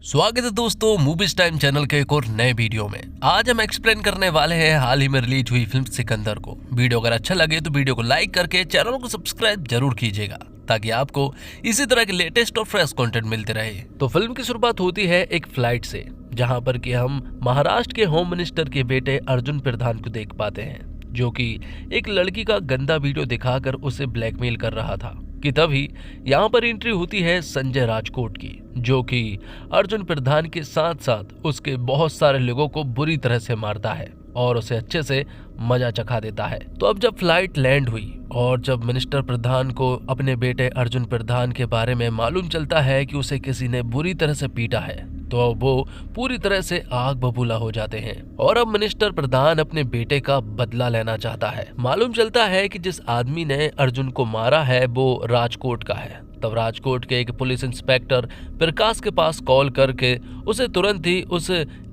स्वागत है दोस्तों मूवीज टाइम चैनल के एक और नए वीडियो में। आज हम एक्सप्लेन करने वाले हैं हाल ही में रिलीज हुई फिल्म सिकंदर को। वीडियो अगर अच्छा लगे तो वीडियो को लाइक करके चैनल को सब्सक्राइब जरूर कीजिएगा ताकि आपको इसी तरह के लेटेस्ट और फ्रेश कंटेंट मिलते रहे। तो फिल्म की शुरुआत होती है एक फ्लाइट से, जहां पर कि हम महाराष्ट्र के होम मिनिस्टर के बेटे अर्जुन प्रधान को देख पाते हैं, जो कि एक लड़की का गंदा वीडियो दिखाकर उसे ब्लैकमेल कर रहा था। कि तभी यहाँ पर एंट्री होती है संजय राजकोट की, जो कि अर्जुन प्रधान के साथ साथ उसके बहुत सारे लोगों को बुरी तरह से मारता है और उसे अच्छे से मजा चखा देता है। तो अब जब फ्लाइट लैंड हुई और जब मिनिस्टर प्रधान को अपने बेटे अर्जुन प्रधान के बारे में मालूम चलता है कि उसे किसी ने बुरी तरह से पीटा है, तो अब वो पूरी तरह से आग बबूला हो जाते हैं और अब मिनिस्टर प्रधान अपने बेटे का बदला लेना चाहता है। मालूम चलता है कि जिस आदमी ने अर्जुन को मारा है वो राजकोट का है। तब राजकोट के एक पुलिस इंस्पेक्टर प्रकाश के पास कॉल करके उसे तुरंत ही उस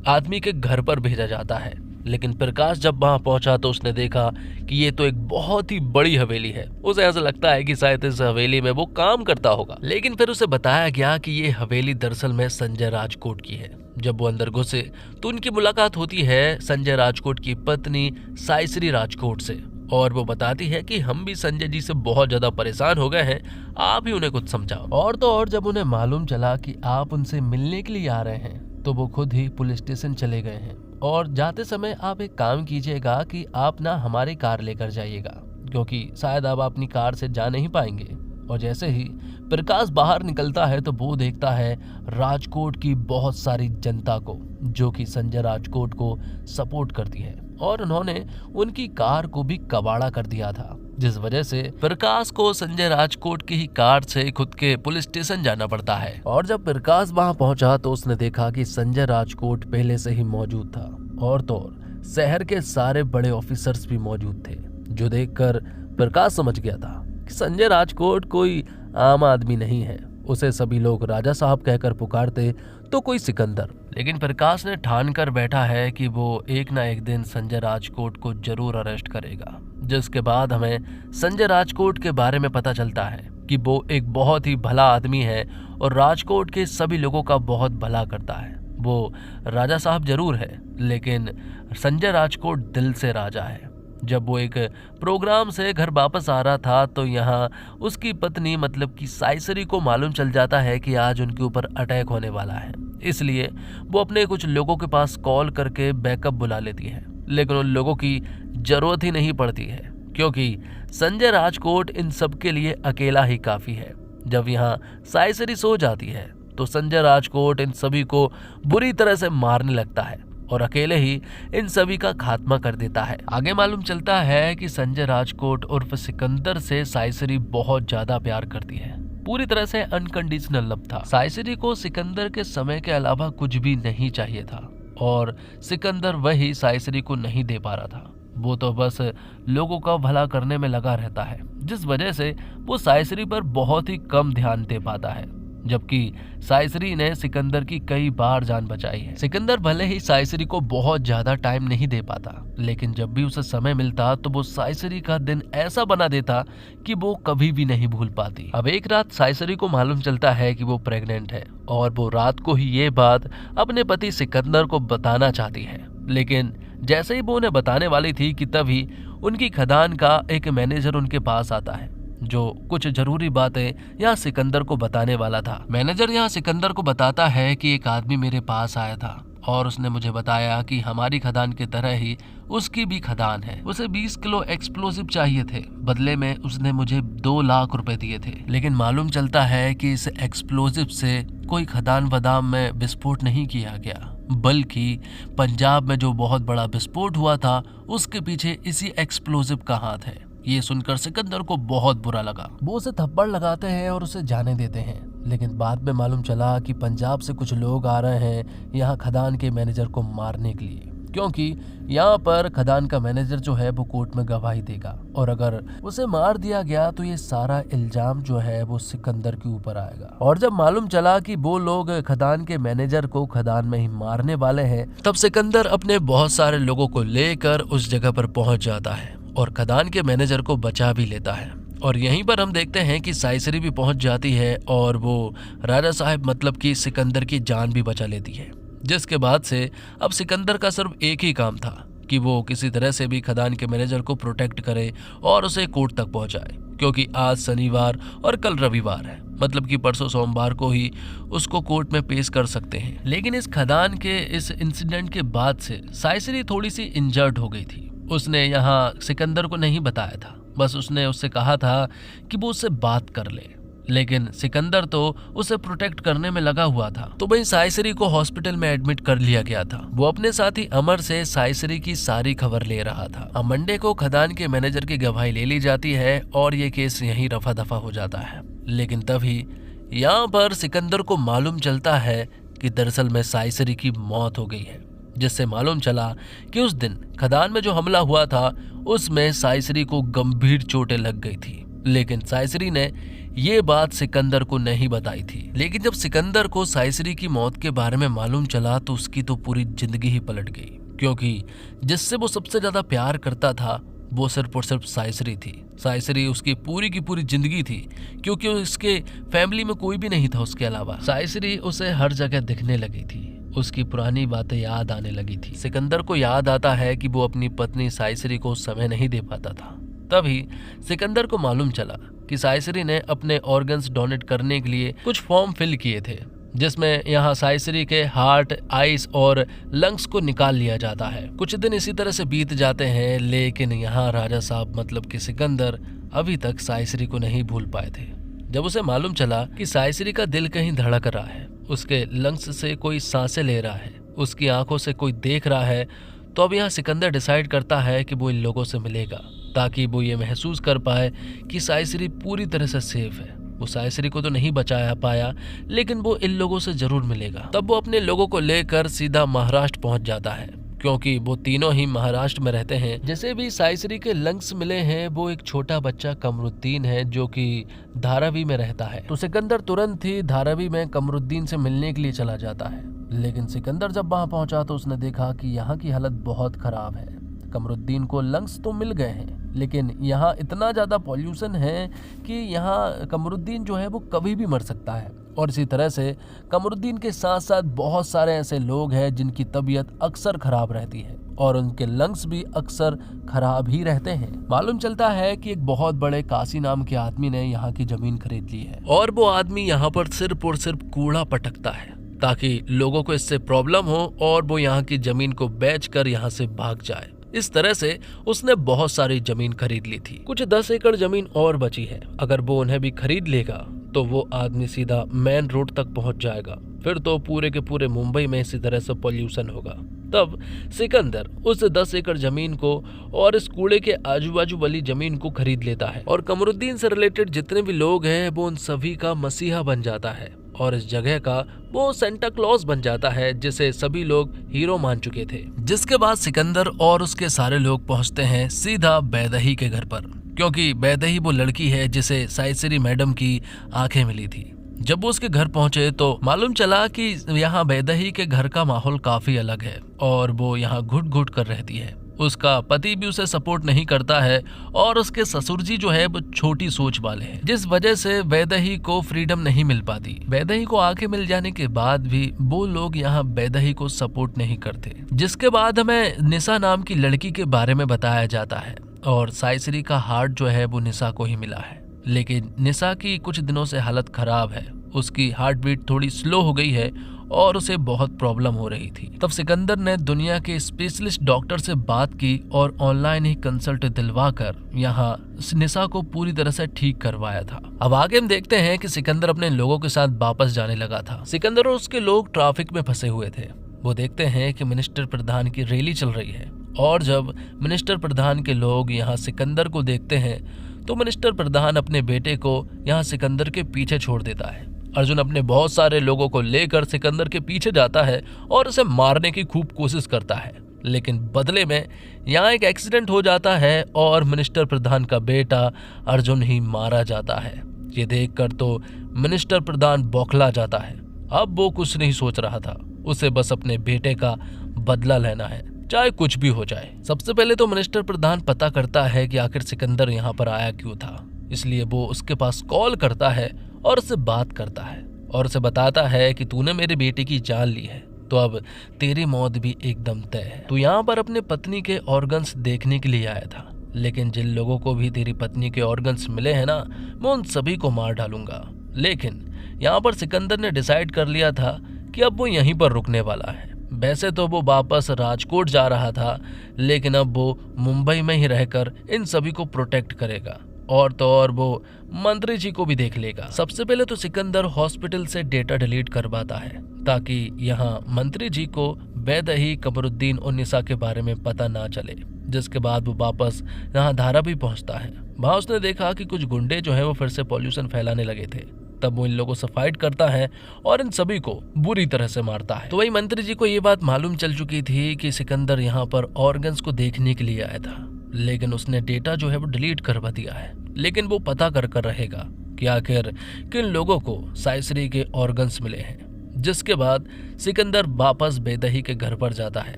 आदमी के घर पर भेजा जाता है। लेकिन प्रकाश जब वहां पहुंचा तो उसने देखा कि ये तो एक बहुत ही बड़ी हवेली है। उसे ऐसा लगता है कि शायद इस हवेली में वो काम करता होगा, लेकिन फिर उसे बताया गया कि ये हवेली दरअसल में संजय राजकोट की है। जब वो अंदर घुसे तो उनकी मुलाकात होती है संजय राजकोट की पत्नी साइश्री राजकोट से, और वो बताती है कि हम भी संजय जी से बहुत ज्यादा परेशान हो गए हैं, आप ही उन्हें कुछ समझाओ। और तो और जब उन्हें मालूम चला कि आप उनसे मिलने के लिए आ रहे हैं तो वो खुद ही पुलिस स्टेशन चले गए हैं। और जाते समय आप एक काम कीजिएगा कि आप ना हमारी कार लेकर जाइएगा, क्योंकि शायद आप अपनी कार से जा नहीं पाएंगे। और जैसे ही प्रकाश बाहर निकलता है तो वो देखता है राजकोट की बहुत सारी जनता को, जो कि संजय राजकोट को सपोर्ट करती है, और उन्होंने उनकी कार को भी कबाड़ा कर दिया था, जिस वजह से प्रकाश को संजय राजकोट की ही कार से खुद के पुलिस स्टेशन जाना पड़ता है। और जब प्रकाश वहां पहुंचा तो उसने देखा कि संजय राजकोट पहले से ही मौजूद था, और तो और शहर के सारे बड़े ऑफिसर्स भी मौजूद थे, जो देखकर प्रकाश समझ गया था कि संजय राजकोट कोई आम आदमी नहीं है। उसे सभी लोग राजा साहब कहकर पुकारते तो कोई सिकंदर। लेकिन प्रकाश ने ठान कर बैठा है कि वो एक ना एक दिन संजय राजकोट को जरूर अरेस्ट करेगा, जिसके बाद हमें संजय राजकोट के बारे में पता चलता है कि वो एक बहुत ही भला आदमी है और राजकोट के सभी लोगों का बहुत भला करता है। वो राजा साहब जरूर है, लेकिन संजय राजकोट दिल से राजा है। जब वो एक प्रोग्राम से घर वापस आ रहा था तो यहाँ उसकी पत्नी मतलब कि साइश्री को मालूम चल जाता है कि आज उनके ऊपर अटैक होने वाला है। इसलिए वो अपने कुछ लोगों के पास कॉल करके बैकअप बुला लेती है, लेकिन उन लोगों की जरूरत ही नहीं पड़ती है, क्योंकि संजय राजकोट इन सब के लिए अकेला ही काफी है। जब यहाँ साइश्री सो जाती है तो संजय राजकोट इन सभी को बुरी तरह से मारने लगता है और अकेले ही इन सभी का खात्मा कर देता है। आगे मालूम चलता है कि संजय राजकोट उर्फ सिकंदर से साइश्री बहुत ज्यादा प्यार करती है, पूरी तरह से अनकंडीशनल लव था। साइश्री को सिकंदर के समय के अलावा कुछ भी नहीं चाहिए था, और सिकंदर वही साइश्री को नहीं दे पा रहा था। वो तो बस लोगों का भला करने में लगा रहता है, जिस वजह से वो साइश्री पर बहुत ही कम ध्यान दे पाता है, जबकि साइश्री ने सिकंदर की कई बार जान बचाई है। सिकंदर भले ही साइश्री को बहुत ज्यादा टाइम नहीं दे पाता, लेकिन जब भी उसे समय मिलता तो वो साइश्री का दिन ऐसा बना देता कि वो कभी भी नहीं भूल पाती। अब एक रात साइश्री को मालूम चलता है कि वो प्रेग्नेंट है, और वो रात को ही ये बात अपने पति सिकंदर को बताना चाहती है। लेकिन जैसे ही वो उन्हें बताने वाली थी कि तभी उनकी खदान का एक मैनेजर उनके पास आता है, जो कुछ जरूरी बातें यहाँ सिकंदर को बताने वाला था। मैनेजर यहाँ सिकंदर को बताता है कि एक आदमी मेरे पास आया था और उसने मुझे बताया कि हमारी खदान की तरह ही उसकी भी खदान है। उसे 20 किलो एक्सप्लोसिव चाहिए थे, बदले में उसने मुझे 2 लाख रुपए दिए थे। लेकिन मालूम चलता है कि इस एक्सप्लोसिव से कोई खदान वदाम में विस्फोट नहीं किया गया, बल्कि पंजाब में जो बहुत बड़ा विस्फोट हुआ था उसके पीछे इसी एक्सप्लोसिव का हाथ है। ये सुनकर सिकंदर को बहुत बुरा लगा। वो उसे थप्पड़ लगाते हैं और उसे जाने देते हैं, लेकिन बाद में मालूम चला कि पंजाब से कुछ लोग आ रहे हैं यहाँ खदान के मैनेजर को मारने के लिए, क्योंकि यहाँ पर खदान का मैनेजर जो है वो कोर्ट में गवाही देगा, और अगर उसे मार दिया गया तो ये सारा इल्जाम जो है वो सिकंदर के ऊपर आएगा। और जब मालूम चला कि वो लोग खदान के मैनेजर को खदान में ही मारने वाले हैं, तब सिकंदर अपने बहुत सारे लोगों को लेकर उस जगह पर पहुंच जाता है और खदान के मैनेजर को बचा भी लेता है। और यहीं पर हम देखते हैं कि साइसरी भी पहुंच जाती है और वो राजा साहब मतलब कि सिकंदर की जान भी बचा लेती है। जिसके बाद से अब सिकंदर का सिर्फ एक ही काम था कि वो किसी तरह से भी खदान के मैनेजर को प्रोटेक्ट करे और उसे कोर्ट तक पहुंचाए, क्योंकि आज शनिवार और कल रविवार है, मतलब कि परसों सोमवार को ही उसको कोर्ट में पेश कर सकते हैं। लेकिन इस खदान के इस इंसिडेंट के बाद से साइसरी थोड़ी सी इंजर्ड हो गई थी। उसने यहाँ सिकंदर को नहीं बताया था, बस उसने उससे कहा था कि वो उससे बात कर ले, लेकिन सिकंदर तो उसे प्रोटेक्ट करने में लगा हुआ था। तो वहीं साइसरी को हॉस्पिटल में एडमिट कर लिया गया था। वो अपने साथी अमर से साइसरी की सारी खबर ले रहा था। अब मंडे को खदान के मैनेजर की गवाही ले ली जाती है और ये केस यहीं रफा दफा हो जाता है। लेकिन तभी यहाँ पर सिकंदर को मालूम चलता है कि दरअसल में साइसरी की मौत हो गई है, जिससे मालूम चला कि उस दिन खदान में जो हमला हुआ था उसमें साइसरी को गंभीर चोटें लग गई थी। लेकिन साइसरी ने ये बात सिकंदर को नहीं बताई थी। लेकिन जब सिकंदर को साइसरी की मौत के बारे में मालूम चला तो उसकी तो पूरी जिंदगी ही पलट गई, क्योंकि जिससे वो सबसे ज्यादा प्यार करता था वो सिर्फ और सिर्फ साइसरी थी। साइसरी उसकी पूरी की पूरी जिंदगी थी, क्योंकि उसके फैमिली में कोई भी नहीं था उसके अलावा। साइसरी उसे हर जगह दिखने लगी थी, उसकी पुरानी बातें याद आने लगी थी। सिकंदर को याद आता है कि वो अपनी पत्नी साइसरी को समय नहीं दे पाता था। तभी सिकंदर को मालूम चला कि साइसरी ने अपने ऑर्गन्स डोनेट करने के लिए कुछ फॉर्म फिल किए थे, जिसमें यहाँ साइसरी के हार्ट, आइस और लंग्स को निकाल लिया जाता है। कुछ दिन इसी तरह से बीत जाते हैं, लेकिन यहाँ राजा साहब मतलब कि सिकंदर अभी तक साइसरी को नहीं भूल पाए थे। जब उसे मालूम चला कि साइसरी का दिल कहीं धड़क रहा है, उसके लंग्स से कोई सांसें ले रहा है, उसकी आंखों से कोई देख रहा है, तो अब यहाँ सिकंदर डिसाइड करता है कि वो इन लोगों से मिलेगा, ताकि वो ये महसूस कर पाए कि साइसरी पूरी तरह से सेफ है। वो साइसरी को तो नहीं बचा पाया, लेकिन वो इन लोगों से जरूर मिलेगा। तब वो अपने लोगों को लेकर सीधा महाराष्ट्र पहुंच जाता है, क्योंकि वो तीनों ही महाराष्ट्र में रहते हैं। जैसे भी साइसरी के लंग्स मिले हैं, वो एक छोटा बच्चा कमरुद्दीन है जो कि धारावी में रहता है। तो सिकंदर तुरंत ही धारावी में कमरुद्दीन से मिलने के लिए चला जाता है। लेकिन सिकंदर जब वहां पहुंचा तो उसने देखा कि यहाँ की हालत बहुत खराब है। कमरुद्दीन को लंग्स तो मिल गए हैं, लेकिन यहाँ इतना ज़्यादा पॉल्यूशन है कि यहाँ कमरुद्दीन जो है वो कभी भी मर सकता है। और इसी तरह से कमरुद्दीन के साथ साथ बहुत सारे ऐसे लोग हैं जिनकी तबीयत अक्सर खराब रहती है और उनके लंग्स भी अक्सर खराब ही रहते हैं। मालूम चलता है कि एक बहुत बड़े काशी नाम के आदमी ने यहाँ की जमीन खरीद ली है और वो आदमी यहाँ पर सिर्फ और सिर्फ कूड़ा पटकता है, ताकि लोगों को इससे प्रॉब्लम हो और वो यहाँ की जमीन को बेचकर यहाँ से भाग जाए। इस तरह से उसने बहुत सारी जमीन खरीद ली थी। कुछ 10 एकड़ जमीन और बची है। अगर वो उन्हें भी खरीद लेगा तो वो आदमी सीधा मेन रोड तक पहुंच जाएगा। फिर तो पूरे के पूरे मुंबई में इसी तरह से पॉल्यूशन होगा। तब सिकंदर उस 10 एकड़ जमीन को और इस कूड़े के आजू बाजू वाली जमीन को खरीद लेता है और कमरुद्दीन से रिलेटेड जितने भी लोग हैं वो उन सभी का मसीहा बन जाता है और इस जगह का वो सेंटा क्लॉज बन जाता है, जिसे सभी लोग हीरो मान चुके थे। जिसके बाद सिकंदर और उसके सारे लोग पहुंचते हैं सीधा बैदही के घर पर, क्योंकि बैदही वो लड़की है जिसे साइसरी मैडम की आंखें मिली थी। जब वो उसके घर पहुंचे तो मालूम चला कि यहाँ बैदही के घर का माहौल काफी अलग है और वो यहाँ घुट घुट कर रहती है। उसका पति भी उसे सपोर्ट नहीं करता है और उसके ससुर जी जो है वो छोटी सोच वाले हैं, जिस वजह से बैदही को फ्रीडम नहीं मिल पाती। बैदही को आंखें मिल जाने के बाद भी वो लोग यहाँ बैदही को सपोर्ट नहीं करते। जिसके बाद हमें निशा नाम की लड़की के बारे में बताया जाता है और साइसरी का हार्ट जो है वो निशा को ही मिला है। लेकिन निशा की कुछ दिनों से हालत खराब है, उसकी हार्ट बीट थोड़ी स्लो हो गई है और उसे बहुत प्रॉब्लम हो रही थी। तब सिकंदर ने दुनिया के स्पेशलिस्ट डॉक्टर से बात की और ऑनलाइन ही कंसल्ट दिलवाकर यहाँ निशा को पूरी तरह से ठीक करवाया था। अब आगे हम देखते हैं कि सिकंदर अपने लोगों के साथ वापस जाने लगा था। सिकंदर और उसके लोग ट्रैफिक में फंसे हुए थे। वो देखते हैं कि मिनिस्टर प्रधान की रैली चल रही है और जब मिनिस्टर प्रधान के लोग यहाँ सिकंदर को देखते हैं तो मिनिस्टर प्रधान अपने बेटे को यहाँ सिकंदर के पीछे छोड़ देता है। अर्जुन अपने बहुत सारे लोगों को लेकर सिकंदर के पीछे जाता है और उसे मारने की खूब कोशिश करता है, लेकिन बदले में यहाँ एक एक्सीडेंट हो जाता है और मिनिस्टर प्रधान का बेटा अर्जुन ही मारा जाता है। ये देखकर तो मिनिस्टर प्रधान बौखला जाता है। अब वो कुछ नहीं सोच रहा था, उसे बस अपने बेटे का बदला लेना है, चाहे कुछ भी हो जाए। सबसे पहले तो मिनिस्टर प्रधान पता करता है कि आखिर सिकंदर यहाँ पर आया क्यों था। इसलिए वो उसके पास कॉल करता है और उससे बात करता है और उसे बताता है कि तूने मेरी बेटी की जान ली है, तो अब तेरी मौत भी एकदम तय है। तू यहाँ पर अपने पत्नी के ऑर्गन्स देखने के लिए आया था, लेकिन जिन लोगों को भी तेरी पत्नी के ऑर्गन्स मिले हैं ना, मैं उन सभी को मार डालूंगा। लेकिन यहाँ पर सिकंदर ने डिसाइड कर लिया था कि अब वो यहीं पर रुकने वाला है। वैसे तो वो वापस राजकोट जा रहा था, लेकिन अब वो मुंबई में ही रहकर इन सभी को प्रोटेक्ट करेगा और तो और वो मंत्री जी को भी देख लेगा। सबसे पहले तो सिकंदर हॉस्पिटल से डेटा डिलीट करवाता है ताकि यहाँ मंत्री जी को वैदेही, कमरुद्दीन और निशा के बारे में पता ना चले। जिसके बाद वो वापस यहाँ धारावी पहुंचता है। वहां उसने देखा कि कुछ गुंडे जो है वो फिर से पॉल्यूशन फैलाने लगे थे। तब वो इन लोगों से फाइट करता है और इन सभी को बुरी तरह से मारता है। तो वही मंत्री जी को ये बात मालूम चल चुकी थी कि सिकंदर यहाँ पर ऑर्गन्स को देखने के लिए आया था, लेकिन उसने डेटा जो है वो डिलीट करवा दिया है। लेकिन वो पता कर रहेगा कि आखिर किन लोगों को साइसरी के ऑर्गन्स मिले हैं। जिसके बाद सिकंदर वापस वैदेही के घर पर जाता है।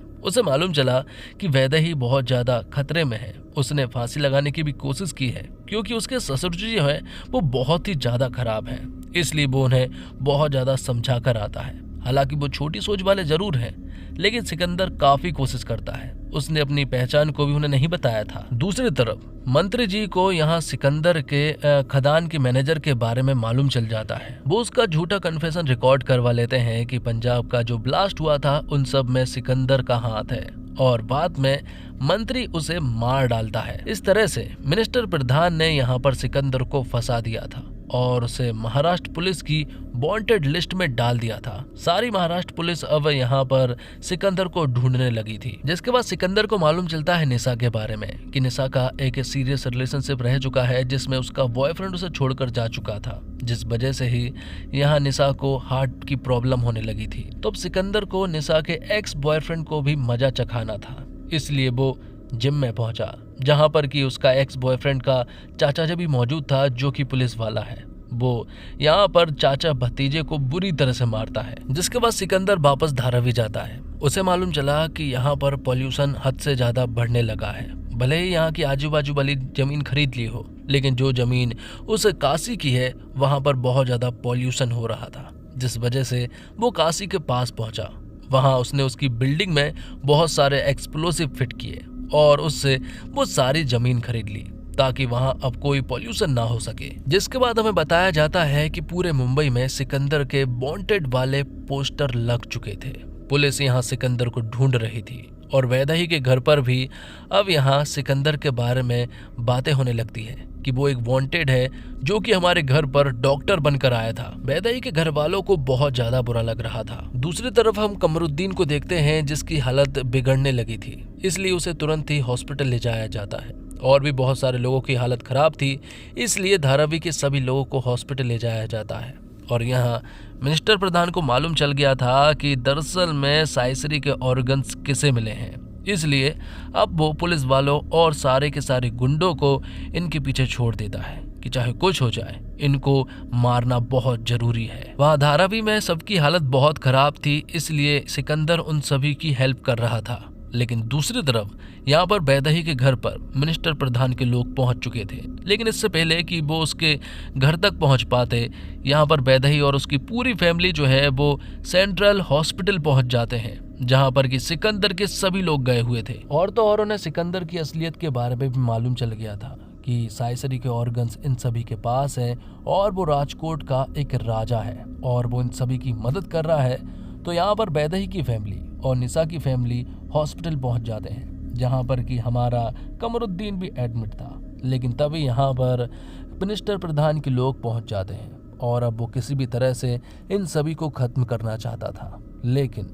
उसे मालूम चला कि वैदेही बहुत ज्यादा खतरे में है। उसने फांसी लगाने की भी कोशिश की है क्योंकि उसके ससुर जी जो है वो बहुत ही ज्यादा खराब हैं। इसलिए वो उन्हें बहुत ज्यादा समझा कर आता है। हालांकि वो छोटी सोच वाले जरूर हैं, लेकिन सिकंदर काफी कोशिश करता है। उसने अपनी पहचान को भी उन्हें नहीं बताया था। दूसरी तरफ मंत्री जी को यहाँ सिकंदर के खदान के मैनेजर के बारे में मालूम चल जाता है। वो उसका झूठा कन्फेशन रिकॉर्ड करवा लेते हैं कि पंजाब का जो ब्लास्ट हुआ था उन सब में सिकंदर का हाथ है और बाद में मंत्री उसे मार डालता है। इस तरह से मिनिस्टर प्रधान ने यहाँ पर सिकंदर को फंसा दिया था और उसे महाराष्ट्र पुलिस की वांटेड लिस्ट में डाल दिया था। सारी महाराष्ट्र पुलिस अब यहाँ पर सिकंदर को ढूंढने लगी थी। जिसके बाद सिकंदर को मालूम चलता है निशा के बारे में कि निशा का एक सीरियस रिलेशनशिप रह चुका है जिसमें उसका बॉयफ्रेंड उसे छोड़कर जा चुका था, जिस वजह से ही यहाँ निशा को हार्ट की प्रॉब्लम होने लगी थी। तो अब सिकंदर को निशा के एक्स बॉयफ्रेंड को भी मजा चखाना था, इसलिए वो जिम में पहुंचा जहां पर कि उसका एक्स बॉयफ्रेंड का चाचा जी भी मौजूद था जो कि पुलिस वाला है। वो यहाँ पर चाचा भतीजे को बुरी तरह से मारता है। जिसके बाद सिकंदर वापस धारावी जाता है। उसे मालूम चला कि यहाँ पर पॉल्यूशन हद से ज्यादा बढ़ने लगा है। भले ही यहाँ की आजू बाजू वाली जमीन खरीद ली हो, लेकिन जो जमीन उस काशी की है वहां पर बहुत ज्यादा पॉल्यूशन हो रहा था, जिस वजह से वो काशी के पास पहुंचा। वहां उसने उसकी बिल्डिंग में बहुत सारे एक्सप्लोसिव फिट किए और उससे वो सारी जमीन खरीद ली ताकि वहां अब कोई पॉल्यूशन ना हो सके। जिसके बाद हमें बताया जाता है कि पूरे मुंबई में सिकंदर के वांटेड वाले पोस्टर लग चुके थे। पुलिस यहाँ सिकंदर को ढूंढ रही थी और वैदेही के घर पर भी अब यहाँ सिकंदर के बारे में बातें होने लगती है कि वो एक वांटेड है जो कि हमारे घर पर डॉक्टर बनकर आया था। वैदेही के घर वालों को बहुत ज्यादा बुरा लग रहा था। दूसरी तरफ हम कमरुद्दीन को देखते हैं जिसकी हालत बिगड़ने लगी थी, इसलिए उसे तुरंत ही हॉस्पिटल ले जाया जाता है। और भी बहुत सारे लोगों की हालत खराब थी, इसलिए धारावी के सभी लोगों को हॉस्पिटल ले जाया जाता है। और यहाँ मिनिस्टर प्रधान को मालूम चल गया था कि दरअसल में साइसरी के ऑर्गन्स किसे मिले हैं, इसलिए अब वो पुलिस वालों और सारे के सारे गुंडों को इनके पीछे छोड़ देता है कि चाहे कुछ हो जाए इनको मारना बहुत जरूरी है। वहाँ धारावी में सबकी हालत बहुत खराब थी, इसलिए सिकंदर उन सभी की हेल्प कर रहा था। लेकिन दूसरी तरफ यहाँ पर वैदेही के घर पर मिनिस्टर प्रधान के लोग पहुंच चुके थे। लेकिन इससे पहले कि वो उसके घर तक पहुंच पाते, यहाँ पर वैदेही और उसकी पूरी फैमिली जो है वो सेंट्रल हॉस्पिटल पहुंच जाते हैं, जहां पर कि सिकंदर के सभी लोग गए हुए थे। और तो और उन्हें सिकंदर की असलियत के बारे में भी मालूम चल गया था कि साइसरी के ऑर्गन्स इन सभी के पास है और वो राजकोट का एक राजा है और वो इन सभी की मदद कर रहा है। तो यहाँ पर वैदेही की फैमिली और निशा की फैमिली हॉस्पिटल पहुंच जाते हैं, जहां पर कि हमारा कमरुद्दीन भी एडमिट था। लेकिन तभी यहाँ पर मिनिस्टर प्रधान के लोग पहुंच जाते हैं और अब वो किसी भी तरह से इन सभी को खत्म करना चाहता था। लेकिन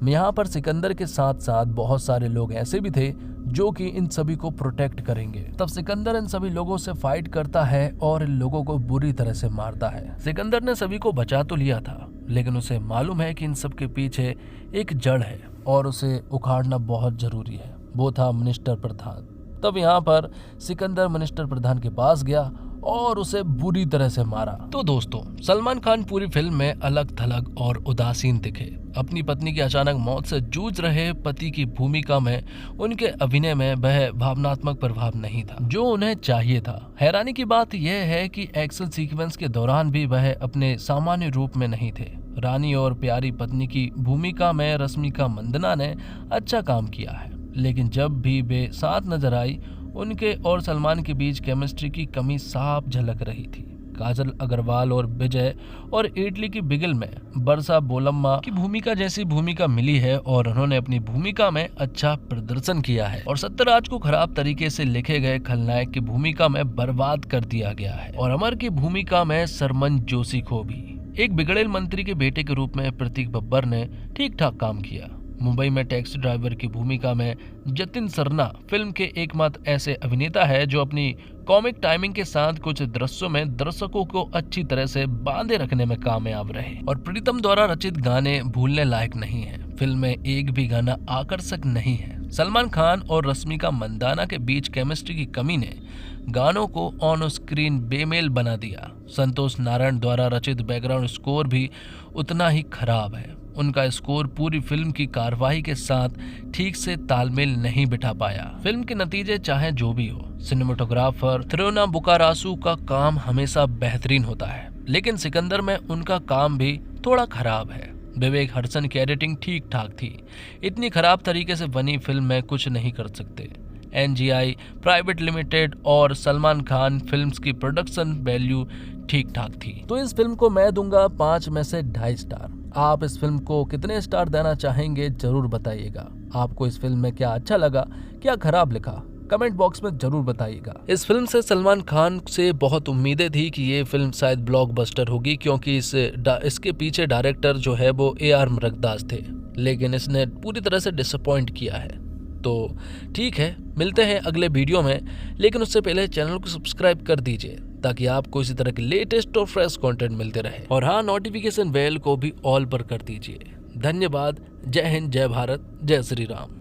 यहाँ पर सिकंदर के साथ साथ बहुत सारे लोग ऐसे भी थे जो कि इन सभी को प्रोटेक्ट करेंगे। तब सिकंदर इन सभी लोगों से फाइट करता है और इन लोगों को बुरी तरह से मारता है। सिकंदर ने सभी को बचा तो लिया था, लेकिन उसे मालूम है कि इन सब के पीछे एक जड़ है और उसे उखाड़ना बहुत जरूरी है। वो था मिनिस्टर प्रधान। तब यहाँ पर सिकंदर मिनिस्टर प्रधान के पास गया और उसे बुरी तरह से मारा। तो दोस्तों, सलमान खान पूरी फिल्म में अलग थलग और उदासीन दिखे। अपनी पत्नी की अचानक मौत से जूझ रहे पति की भूमिका में उनके अभिनय में वह भावनात्मक प्रभाव नहीं था जो उन्हें चाहिए था। हैरानी की बात यह है कि एक्शन सीक्वेंस के दौरान भी वह अपने सामान्य रूप में नहीं थे। रानी और प्यारी पत्नी की भूमिका में रश्मिका मंदाना ने अच्छा काम किया है, लेकिन जब भी वे साथ नजर आई उनके और सलमान के बीच केमिस्ट्री की कमी साफ झलक रही थी। काजल अग्रवाल और विजय और इटली की बिगल में बरसा बोलम्मा की भूमिका जैसी भूमिका मिली है और उन्होंने अपनी भूमिका में अच्छा प्रदर्शन किया है। और सत्यराज को खराब तरीके से लिखे गए खलनायक की भूमिका में बर्बाद कर दिया गया है। और अमर की भूमिका में सरमन जोशी को भी एक बिगड़ेल मंत्री के बेटे के रूप में प्रतीक बब्बर ने ठीक ठाक काम किया। मुंबई में टैक्सी ड्राइवर की भूमिका में जतिन सरना फिल्म के एकमात्र ऐसे अभिनेता है जो अपनी कॉमिक टाइमिंग के साथ कुछ दृश्यों में दर्शकों को अच्छी तरह से बांधे रखने में कामयाब रहे। और प्रीतम द्वारा रचित गाने भूलने लायक नहीं हैं। फिल्म में एक भी गाना आकर्षक नहीं है। सलमान खान और रश्मिका मंदाना के बीच केमिस्ट्री की कमी ने गानों को ऑन स्क्रीन बेमेल बना दिया। संतोष नारायण द्वारा रचित बैकग्राउंड स्कोर भी उतना ही खराब है। उनका स्कोर पूरी फिल्म की कार्रवाई के साथ ठीक से तालमेल नहीं बिठा पाया। फिल्म के नतीजे चाहे जो भी हो, सिनेमेटोग्राफर थ्रोना बुकारासु का काम हमेशा बेहतरीन होता है, लेकिन सिकंदर में उनका काम भी थोड़ा खराब है। विवेक हडसन की एडिटिंग ठीक ठाक थी। इतनी खराब तरीके से बनी फिल्म में कुछ नहीं कर सकते। NGI प्राइवेट लिमिटेड और सलमान खान फिल्म्स की प्रोडक्शन वैल्यू ठीक ठाक थी। तो इस फिल्म को मैं दूंगा 5 में से 2.5 स्टार। आप इस फिल्म को कितने स्टार देना चाहेंगे जरूर बताइएगा। आपको इस फिल्म में क्या अच्छा लगा, क्या खराब लिखा, कमेंट बॉक्स में जरूर बताइएगा। इस फिल्म से सलमान खान से बहुत उम्मीदें थी कि ये फिल्म शायद ब्लॉकबस्टर होगी, क्योंकि इसके पीछे डायरेक्टर जो है वो AR मुरुगदास थे, लेकिन इसने पूरी तरह से डिसअपॉइंट किया है। तो ठीक है, मिलते हैं अगले वीडियो में, लेकिन उससे पहले चैनल को सब्सक्राइब कर दीजिए ताकि आपको इसी तरह के लेटेस्ट और फ्रेश कंटेंट मिलते रहे। और हाँ, नोटिफिकेशन बेल को भी ऑल पर कर दीजिए। धन्यवाद। जय हिंद, जय भारत, जय श्री राम।